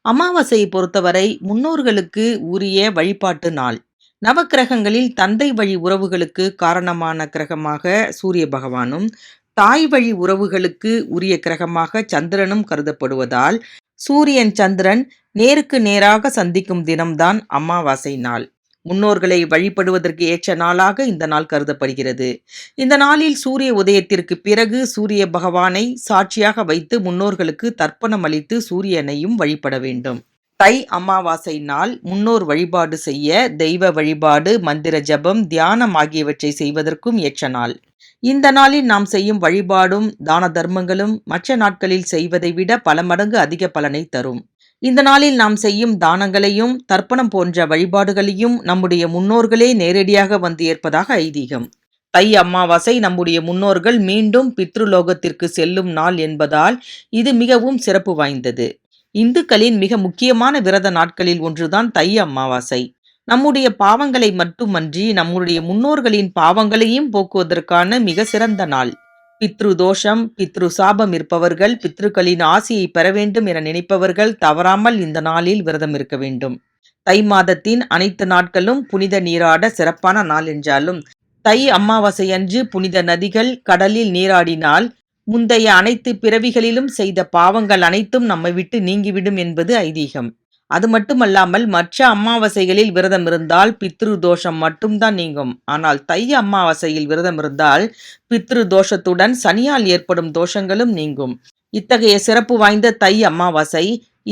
அமாவாசையை பொறுத்தவரை முன்னோர்களுக்கு உரிய வழிபாட்டு நாள். நவக்கிரகங்களில் தந்தை வழி உறவுகளுக்கு காரணமான கிரகமாக சூரிய பகவானும், தாய் வழி உறவுகளுக்கு உரிய கிரகமாக சந்திரனும் கருதப்படுவதால், சூரியன் சந்திரன் நேருக்கு நேராக சந்திக்கும் தினம்தான் அமாவாசை நாள். முன்னோர்களை வழிபடுவதற்கு ஏற்ற நாளாக இந்த நாள் கருதப்படுகிறது. இந்த நாளில் சூரிய உதயத்திற்கு பிறகு சூரிய பகவானை சாட்சியாக வைத்து முன்னோர்களுக்கு தர்ப்பணம் அளித்து சூரியனையும் வழிபட வேண்டும். தை அமாவாசை நாள் முன்னோர் வழிபாடு செய்ய தெய்வ வழிபாடு, மந்திர ஜபம், தியானம் ஆகியவற்றை செய்வதற்கும் ஏற்ற நாள். இந்த நாளில் நாம் செய்யும் வழிபாடும் தான தர்மங்களும் மற்ற நாட்களில் செய்வதை விட பல மடங்கு அதிக பலனை தரும். இந்த நாளில் நாம் செய்யும் தானங்களையும் தர்ப்பணம் போன்ற வழிபாடுகளையும் நம்முடைய முன்னோர்களே நேரடியாக வந்து ஏற்பதாக ஐதீகம். தை அமாவாசை நம்முடைய முன்னோர்கள் மீண்டும் பித்ருலோகத்திற்கு செல்லும் நாள் என்பதால் இது மிகவும் சிறப்பு வாய்ந்தது. இந்துக்களின் மிக முக்கியமான விரத நாட்களில் ஒன்றுதான் தை அமாவாசை. நம்முடைய பாவங்களை மட்டுமன்றி நம்முடைய முன்னோர்களின் பாவங்களையும் போக்குவதற்கான மிக சிறந்த நாள். பித்ரு தோஷம், பித்ரு சாபம் இருப்பவர்கள், பித்ருக்களின் ஆசியை பெற வேண்டும் என நினைப்பவர்கள் தவறாமல் இந்த நாளில் விரதம் இருக்க வேண்டும். தை மாதத்தின் அனைத்து நாட்களும் புனித நீராட சிறப்பான நாள் என்றாலும், தை அமாவாசை அன்று புனித நதிகள், கடலில் நீராடினால் முந்தைய அனைத்து பிறவிகளிலும் செய்த பாவங்கள் அனைத்தும் நம்மை விட்டு நீங்கிவிடும் என்பது ஐதீகம். அது மட்டுமல்லாமல் மற்ற அமாவாசைகளில் விரதம் இருந்தால் பித்ரு தோஷம் மட்டும்தான் நீங்கும். ஆனால் தை அமாவாசையில் விரதம் இருந்தால் பித்ரு தோஷத்துடன் சனியால் ஏற்படும் தோஷங்களும் நீங்கும். இத்தகைய சிறப்பு வாய்ந்த தை அமாவாசை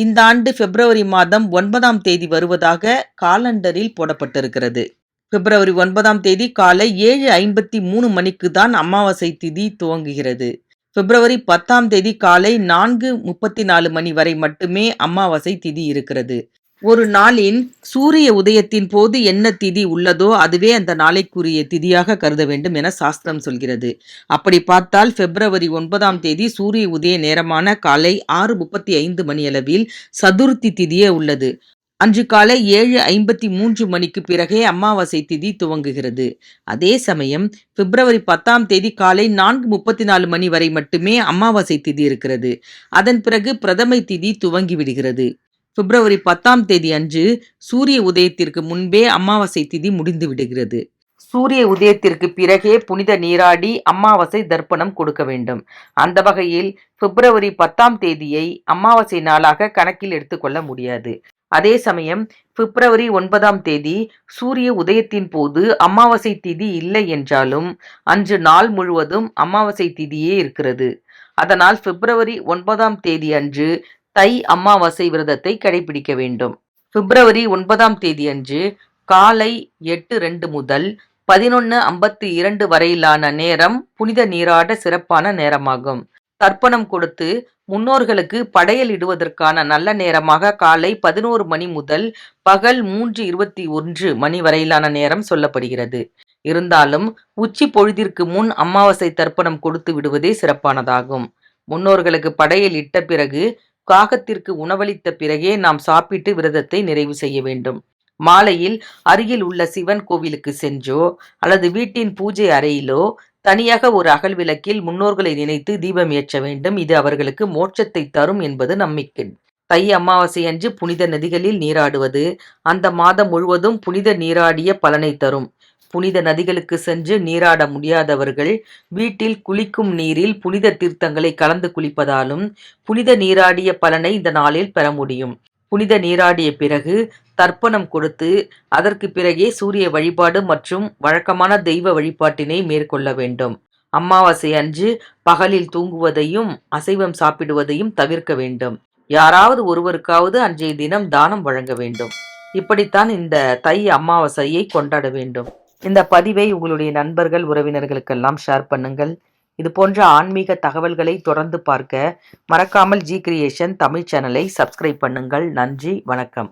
இந்த ஆண்டு பிப்ரவரி மாதம் 9ஆம் தேதி வருவதாக காலண்டரில் போடப்பட்டிருக்கிறது. பிப்ரவரி 9ஆம் தேதி காலை 7:53 மணிக்கு தான் அமாவாசை திதி துவங்குகிறது. பிப்ரவரி 10ஆம் தேதி காலை 4:34 மணி வரை மட்டுமே அமாவாசை திதி இருக்கிறது. ஒரு நாளின் சூரிய உதயத்தின் போது என்ன திதி உள்ளதோ அதுவே அந்த நாளைக்குரிய திதியாக கருத வேண்டும் என சாஸ்திரம் சொல்கிறது. அப்படி பார்த்தால் பிப்ரவரி 9ஆம் தேதி சூரிய உதய நேரமான காலை 6:35 மணியளவில் சதுர்த்தி திதியே உள்ளது. அன்று காலை 7:53 மணிக்கு பிறகே அமாவாசை திதி துவங்குகிறது. அதே சமயம் பிப்ரவரி 10ஆம் தேதி காலை 4:34 மணி வரை மட்டுமே அமாவாசை திதி இருக்கிறது. அதன் பிறகு பிரதமை திதி துவங்கிவிடுகிறது. பிப்ரவரி 10ஆம் தேதி அன்று சூரிய உதயத்திற்கு முன்பே அமாவாசை திதி முடிந்து விடுகிறது. சூரிய உதயத்திற்கு பிறகே புனித நீராடி அமாவாசை தர்ப்பணம் கொடுக்க வேண்டும். அந்த வகையில் பிப்ரவரி 10ஆம் தேதியை அமாவாசை நாளாக கணக்கில் எடுத்துக்கொள்ள முடியாது. அதே சமயம் பிப்ரவரி 9ஆம் தேதி சூரிய உதயத்தின் போது அமாவாசை திதி இல்லை என்றாலும் அன்று நாள் முழுவதும் அமாவாசை திதியே இருக்கிறது. அதனால் பிப்ரவரி 9ஆம் தேதி அன்று தை அமாவாசை விரதத்தை கடைபிடிக்க வேண்டும். பிப்ரவரி 9ஆம் தேதி அன்று காலை 8:02 முதல் 11:52 வரையிலான நேரம் புனித நீராட சிறப்பான நேரமாகும். தர்ப்பணம் கொடுத்து முன்னோர்களுக்கு படையல் இடுவதற்கான நல்ல நேரமாக காலை 11 மணி முதல் பகல் 3:21 மணி வரையிலான நேரம் சொல்லப்படுகிறது. இருந்தாலும் உச்சி பொழுதிற்கு முன் அமாவாசை தர்ப்பணம் கொடுத்து விடுவதே சிறப்பானதாகும். முன்னோர்களுக்கு படையல் இட்ட பிறகு காகத்திற்கு உணவளித்த பிறகே நாம் சாப்பிட்டு விரதத்தை நிறைவு செய்ய வேண்டும். மாலையில் அருகில் உள்ள சிவன் கோவிலுக்கு சென்றோ அல்லது வீட்டின் பூஜை அறையிலோ தனியாக ஒரு அகல் விளக்கில் முன்னோர்களை நினைத்து தீபம் ஏற்ற வேண்டும். இது அவர்களுக்கு மோட்சத்தை தரும் என்பது நம்பிக்கை. தை அமாவாசை அன்று புனித நதிகளில் நீராடுவது அந்த மாதம் முழுவதும் புனித நீராடிய பலனை தரும். புனித நதிகளுக்கு சென்று நீராட முடியாதவர்கள் வீட்டில் குளிக்கும் நீரில் புனித தீர்த்தங்களை கலந்து குளிப்பதாலும் புனித நீராடிய பலனை இந்த நாளில் பெற முடியும். புனித நீராடிய பிறகு தர்ப்பணம் கொடுத்து அதற்கு பிறகே சூரிய வழிபாடு மற்றும் வழக்கமான தெய்வ வழிபாட்டினை மேற்கொள்ள வேண்டும். அமாவாசை அன்று பகலில் தூங்குவதையும் அசைவம் சாப்பிடுவதையும் தவிர்க்க வேண்டும். யாராவது ஒருவருக்காவது அன்றைய தினம் தானம் வழங்க வேண்டும். இப்படித்தான் இந்த தை அமாவாசையை கொண்டாட வேண்டும். இந்த பதிவை உங்களுடைய நண்பர்கள், உறவினர்களுக்கெல்லாம் ஷேர் பண்ணுங்கள். இது போன்ற ஆன்மீக தகவல்களை தொடர்ந்து பார்க்க மறக்காமல் ஜி கிரியேஷன் தமிழ் சேனலை சப்ஸ்கிரைப் பண்ணுங்கள். நன்றி, வணக்கம்.